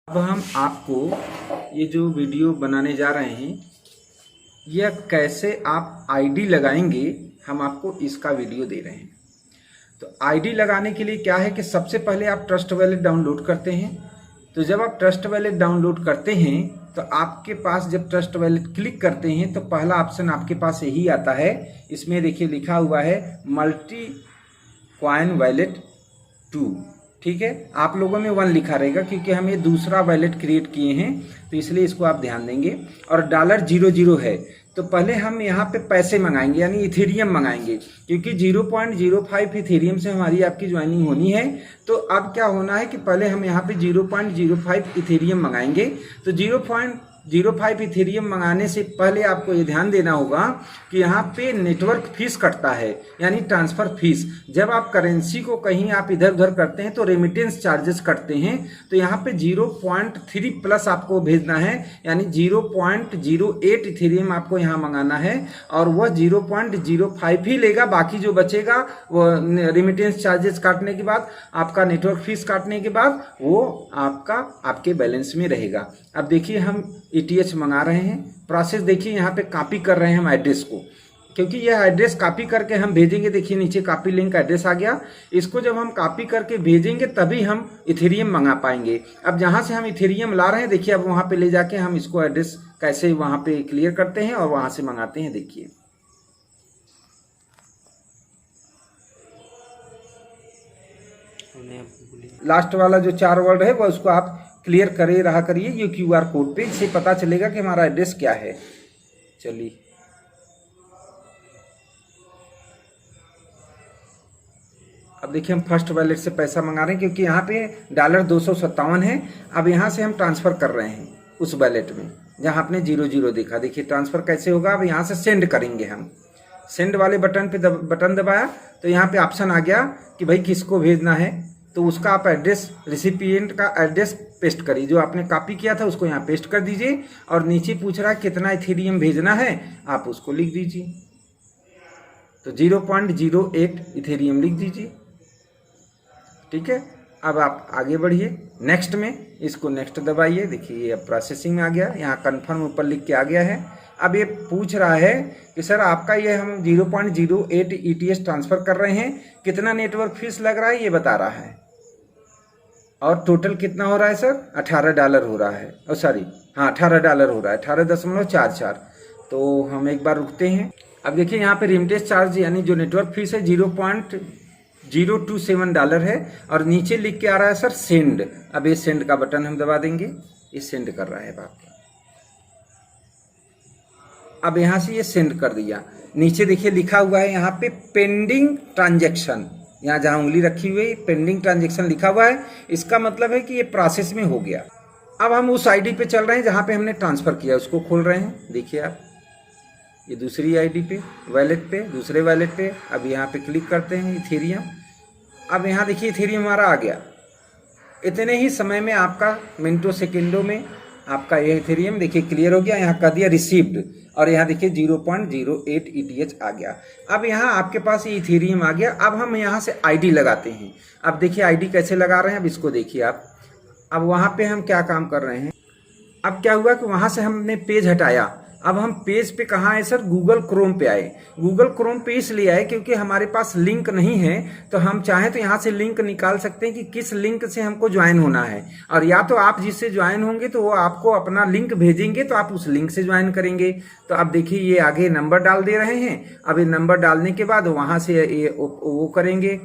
अब हम आपको ये जो वीडियो बनाने जा रहे हैं, यह कैसे आप आईडी लगाएंगे, हम आपको इसका वीडियो दे रहे हैं। तो आईडी लगाने के लिए क्या है कि सबसे पहले आप ट्रस्ट वॉलेट डाउनलोड करते हैं। तो जब आप ट्रस्ट वॉलेट डाउनलोड करते हैं तो आपके पास जब ट्रस्ट वॉलेट क्लिक करते हैं तो पहला ऑप्शन आपके पास यही आता है। इसमें देखिए लिखा हुआ है मल्टी कॉइन वॉलेट 2। ठीक है, आप लोगों में 1 लिखा रहेगा क्योंकि हम ये दूसरा वॉलेट क्रिएट किए हैं, तो इसलिए इसको आप ध्यान देंगे। और $00 है, तो पहले हम यहाँ पे पैसे मंगाएंगे यानी इथेरियम मंगाएंगे, क्योंकि 0.05 इथेरियम से हमारी आपकी ज्वाइनिंग होनी है। तो अब क्या होना है कि पहले हम यहाँ पे 0.05 इथेरियम मंगाएंगे। तो 0.05 इथेरियम मंगाने से पहले आपको ये ध्यान देना होगा कि यहाँ पे नेटवर्क फीस कटता है, यानी ट्रांसफ़र फीस। जब आप करेंसी को कहीं आप इधर उधर करते हैं तो रेमिटेंस चार्जेस कटते हैं। तो यहाँ पे 0.3 प्लस आपको भेजना है, यानी 0.08 इथेरियम आपको यहाँ मंगाना है, और वह 0.05 ही लेगा। बाकी जो बचेगा वो रेमिटेंस चार्जेस काटने के बाद, आपका नेटवर्क फीस काटने के बाद, वो आपके बैलेंस में रहेगा। अब देखिए हम ETH मंगा रहे हैं। प्रोसेस देखिए, यहाँ पे कॉपी कर रहे हैं हम एड्रेस को, क्योंकि यह एड्रेस कॉपी करके हम भेजेंगे। देखिए नीचे कॉपी लिंक एड्रेस आ गया। इसको जब हम कॉपी करके भेजेंगे तभी हम इथेरियम मंगा पाएंगे। अब जहाँ से हम इथेरियम ला रहे हैं, देखिए अब वहाँ पे ले जाके हम इसको एड्रेस कैसे वहाँ पे क्लियर करते हैं और वहाँ से मंगाते हैं। देखिए लास्ट वाला जो 4 वर्ड है वो उसको आप क्लियर करे रहा करिए ये QR कोड पे, इससे पता चलेगा कि हमारा एड्रेस क्या है। चलिए अब देखिए हम फर्स्ट वॉलेट से पैसा मंगा रहे हैं, क्योंकि यहाँ पे $257 है। अब यहाँ से हम ट्रांसफ़र कर रहे हैं उस वॉलेट में जहाँ आपने 00 देखा। देखिए ट्रांसफ़र कैसे होगा। अब यहाँ से सेंड करेंगे हम। सेंड वाले बटन पे बटन दबाया तो यहाँ पे ऑप्शन आ गया कि भाई किसको भेजना है। तो उसका आप एड्रेस, रिसिपिएंट का एड्रेस पेस्ट करिए, जो आपने कॉपी किया था उसको यहाँ पेस्ट कर दीजिए। और नीचे पूछ रहा है कितना इथेरियम भेजना है, आप उसको लिख दीजिए। तो 0.08 इथेरियम लिख दीजिए। ठीक है, अब आप आगे बढ़िए नेक्स्ट में, इसको नेक्स्ट दबाइए। देखिए ये अब प्रोसेसिंग में आ गया, यहाँ कन्फर्म ऊपर लिख के आ गया है। अब ये पूछ रहा है कि सर आपका ये हम 0.08 ETH ट्रांसफ़र कर रहे हैं, कितना नेटवर्क फीस लग रहा है ये बता रहा है, और टोटल कितना हो रहा है सर, $18 हो रहा है। और सॉरी हाँ $18 हो रहा है, 18.44। तो हम एक बार रुकते हैं। अब देखिए यहाँ पे रेमिटेंस चार्ज यानी जो नेटवर्क फीस है $0.027 है, और नीचे लिख के आ रहा है सर सेंड। अब ये सेंड का बटन हम दबा देंगे, ये सेंड कर रहा है आपका। अब यहाँ से ये सेंड कर दिया। नीचे देखिए लिखा हुआ है यहाँ पे पेंडिंग ट्रांजैक्शन, यहाँ जहाँ उंगली रखी हुई है पेंडिंग ट्रांजैक्शन लिखा हुआ है। इसका मतलब है कि ये प्रोसेस में हो गया। अब हम उस आईडी पे चल रहे हैं जहाँ पे हमने ट्रांसफ़र किया, उसको खोल रहे हैं। देखिए आप ये दूसरी आईडी पे, वॉलेट पे, दूसरे वॉलेट पे। अब यहाँ पे क्लिक करते हैं इथेरियम। अब यहाँ देखिए इथेरियम हमारा आ गया। इतने ही समय में आपका मिनटों सेकेंडों में आपका ये इथेरियम देखिए क्लियर हो गया। यहाँ कर दिया रिसीव्ड, और यहाँ देखिए 0.08 ETH आ गया। अब यहाँ आपके पास ये इथेरियम आ गया। अब हम यहाँ से आईडी लगाते हैं। अब देखिए आईडी कैसे लगा रहे हैं, अब इसको देखिए आप। अब वहाँ पे हम क्या काम कर रहे हैं, अब क्या हुआ कि वहाँ से हमने पेज हटाया। अब हम पेज पे कहाँ आए सर, गूगल क्रोम पे आए। गूगल क्रोम पे इसलिए आए क्योंकि हमारे पास लिंक नहीं है। तो हम चाहें तो यहाँ से लिंक निकाल सकते हैं कि किस लिंक से हमको ज्वाइन होना है, और या तो आप जिससे ज्वाइन होंगे तो वो आपको अपना लिंक भेजेंगे तो आप उस लिंक से ज्वाइन करेंगे। तो अब देखिए ये आगे नंबर डाल दे रहे हैं। अब ये नंबर डालने के बाद वहाँ से ये वो करेंगे,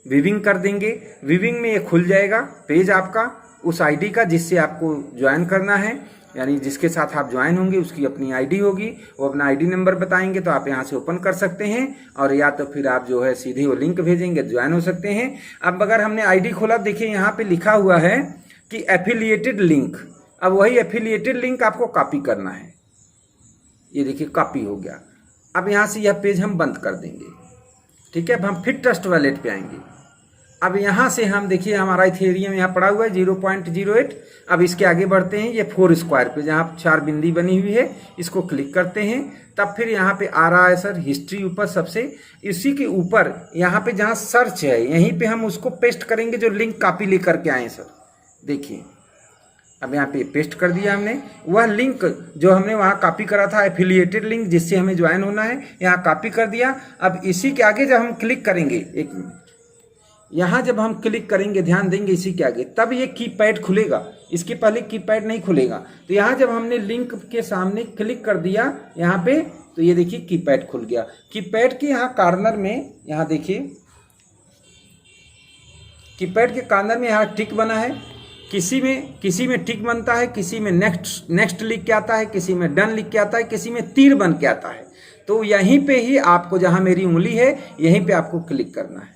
विविंग कर देंगे। विविंग में ये खुल जाएगा पेज आपका उस आईडी का जिससे आपको ज्वाइन करना है, यानी जिसके साथ आप ज्वाइन होंगे उसकी अपनी आईडी होगी। वो अपना आईडी नंबर बताएंगे तो आप यहाँ से ओपन कर सकते हैं, और या तो फिर आप जो है सीधे वो लिंक भेजेंगे ज्वाइन हो सकते हैं। अब अगर हमने आईडी खोला, देखिए यहाँ पे लिखा हुआ है कि एफिलिएटेड लिंक। अब वही एफिलिएटेड लिंक आपको कॉपी करना है। ये देखिए कॉपी हो गया। अब यहाँ से यह पेज हम बंद कर देंगे। ठीक है, अब हम फिर ट्रस्ट वॉलेट पे आएंगे। अब यहाँ से हम देखिए हमारा इथेरियम यहाँ पड़ा हुआ है 0.08। अब इसके आगे बढ़ते हैं, ये 4 स्क्वायर पे जहाँ 4 बिंदी बनी हुई है, इसको क्लिक करते हैं। तब फिर यहाँ पे आ रहा है सर हिस्ट्री ऊपर सबसे, इसी के ऊपर यहाँ पे जहाँ सर्च है यहीं पे हम उसको पेस्ट करेंगे जो लिंक कॉपी लेकर के आए सर। देखिए अब यहाँ पे पेस्ट कर दिया हमने। वह लिंक जो हमने वहाँ कॉपी करा था, एफिलिएटेड लिंक जिससे हमें ज्वाइन होना है, यहाँ कॉपी कर दिया। अब इसी के आगे जब हम क्लिक करेंगे, एक मिनट, यहाँ जब हम क्लिक करेंगे, ध्यान देंगे इसी के आगे, तब ये कीपैड खुलेगा, इसके पहले कीपैड नहीं खुलेगा। तो यहाँ जब हमने लिंक के सामने क्लिक कर दिया यहाँ पे, तो ये देखिए कीपैड खुल गया। कीपैड के यहाँ कॉर्नर में, यहाँ देखिए कीपैड के कॉर्नर में यहाँ टिक बना है। किसी में टिक बनता है, किसी में नेक्स्ट लिख के आता है, किसी में डन लिख के आता है, किसी में तीर बन के आता है। तो यहीं पे ही आपको, जहाँ मेरी उंगली है यहीं पे आपको क्लिक करना है।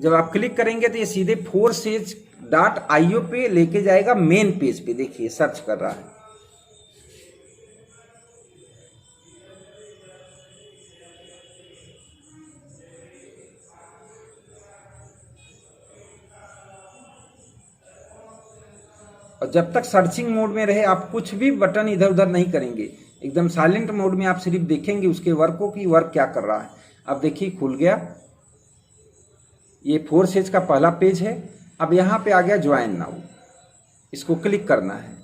जब आप क्लिक करेंगे तो ये सीधे forces.io पे लेके जाएगा, मेन पेज पे। देखिए सर्च कर रहा है। और जब तक सर्चिंग मोड में रहे आप कुछ भी बटन इधर उधर नहीं करेंगे, एकदम साइलेंट मोड में आप सिर्फ देखेंगे उसके वर्क को कि वर्क क्या कर रहा है। अब देखिए खुल गया, ये फोर्सेज का पहला पेज है। अब यहाँ पे आ गया ज्वाइन नाउ, इसको क्लिक करना है।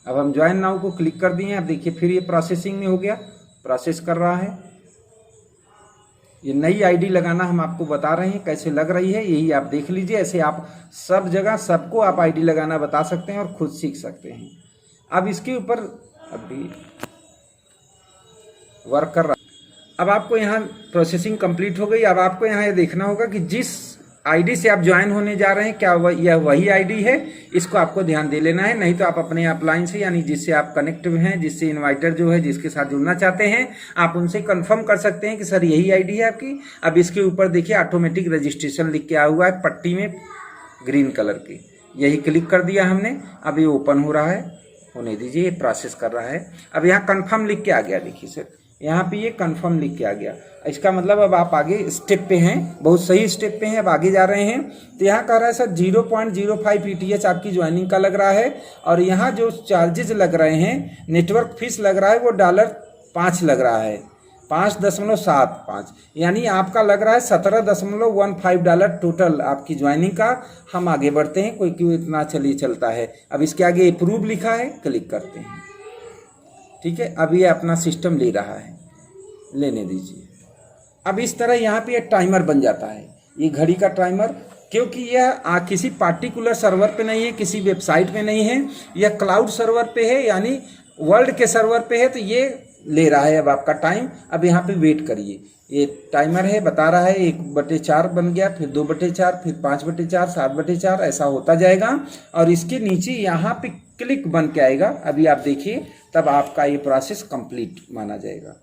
अब हम ज्वाइन नाउ को क्लिक कर दिए। अब देखिए फिर ये प्रोसेसिंग में हो गया, प्रोसेस कर रहा है। ये नई आईडी लगाना हम आपको बता रहे हैं, कैसे लग रही है यही आप देख लीजिए। ऐसे आप सब जगह सबको आप आईडी लगाना बता सकते हैं और खुद सीख सकते हैं। अब इसके ऊपर अभी वर्क कर रहा है। अब आपको यहाँ प्रोसेसिंग कंप्लीट हो गई। अब आपको यहाँ ये देखना होगा कि जिस आईडी से आप ज्वाइन होने जा रहे हैं क्या यह वही आईडी है, इसको आपको ध्यान दे लेना है। नहीं तो आप अपने अपलाइन से, यानी जिससे आप कनेक्ट हैं, जिससे इन्वाइटर जो है जिसके साथ जुड़ना चाहते हैं, आप उनसे कंफर्म कर सकते हैं कि सर यही आईडी है आपकी। अब इसके ऊपर देखिए ऑटोमेटिक रजिस्ट्रेशन लिख के आया हुआ है पट्टी में ग्रीन कलर की, यही क्लिक कर दिया हमने। अब ये ओपन हो रहा है, होने दीजिए, ये प्रोसेस कर रहा है। अब यहाँ कन्फर्म लिख के आ गया, देखिए सर यहाँ पे ये कन्फर्म लिख के आ गया। इसका मतलब अब आप आगे स्टेप पे हैं, बहुत सही स्टेप पे हैं, अब आगे जा रहे हैं। तो यहाँ कह रहा है सर 0.05 ETH आपकी ज्वाइनिंग का लग रहा है। और यहाँ जो चार्जेस लग रहे हैं, नेटवर्क फीस लग रहा है वो $5 लग रहा है, 5.75, यानी आपका लग रहा है $17.15 टोटल आपकी ज्वाइनिंग का। हम आगे बढ़ते हैं, कोई क्यों इतना चलिए चलता है। अब इसके आगे अप्रूव लिखा है, क्लिक करते हैं। ठीक है, अब ये अपना सिस्टम ले रहा है, लेने दीजिए। अब इस तरह यहाँ पे एक टाइमर बन जाता है, ये घड़ी का टाइमर, क्योंकि यह किसी पार्टिकुलर सर्वर पे नहीं है, किसी वेबसाइट पे नहीं है, यह क्लाउड सर्वर पे है, यानी वर्ल्ड के सर्वर पे है। तो ये ले रहा है अब आपका टाइम। अब यहाँ पे वेट करिए, ये टाइमर है, बता रहा है 1/4 बन गया, फिर 2/4, फिर 5/4, 7/4, ऐसा होता जाएगा। और इसके नीचे यहाँ पे क्लिक बन के आएगा, अभी आप देखिए, तब आपका ये प्रोसेस कंप्लीट माना जाएगा।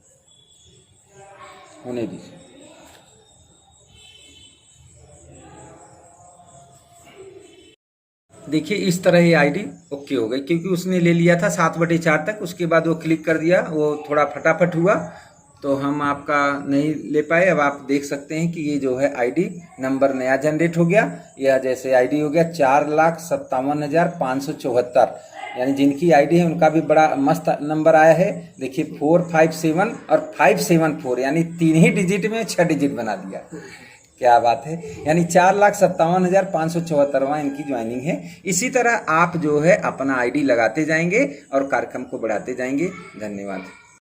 होने दीजिए। देखिए इस तरह ये आईडी ओके हो गई, क्योंकि उसने ले लिया था 7/4 तक, उसके बाद वो क्लिक कर दिया, वो थोड़ा फटाफट हुआ तो हम आपका नहीं ले पाए। अब आप देख सकते हैं कि ये जो है आईडी नंबर नया जनरेट हो गया। यह जैसे आईडी हो गया 4,57,574, यानी जिनकी आईडी है उनका भी बड़ा मस्त नंबर आया है। देखिए 457 और 574, यानी 3 ही डिजिट में 6 डिजिट बना दिया। क्या बात है, यानी 4,57,574वां इनकी ज्वाइनिंग है। इसी तरह आप जो है अपना आईडी लगाते जाएंगे और कार्यक्रम को बढ़ाते जाएंगे। धन्यवाद।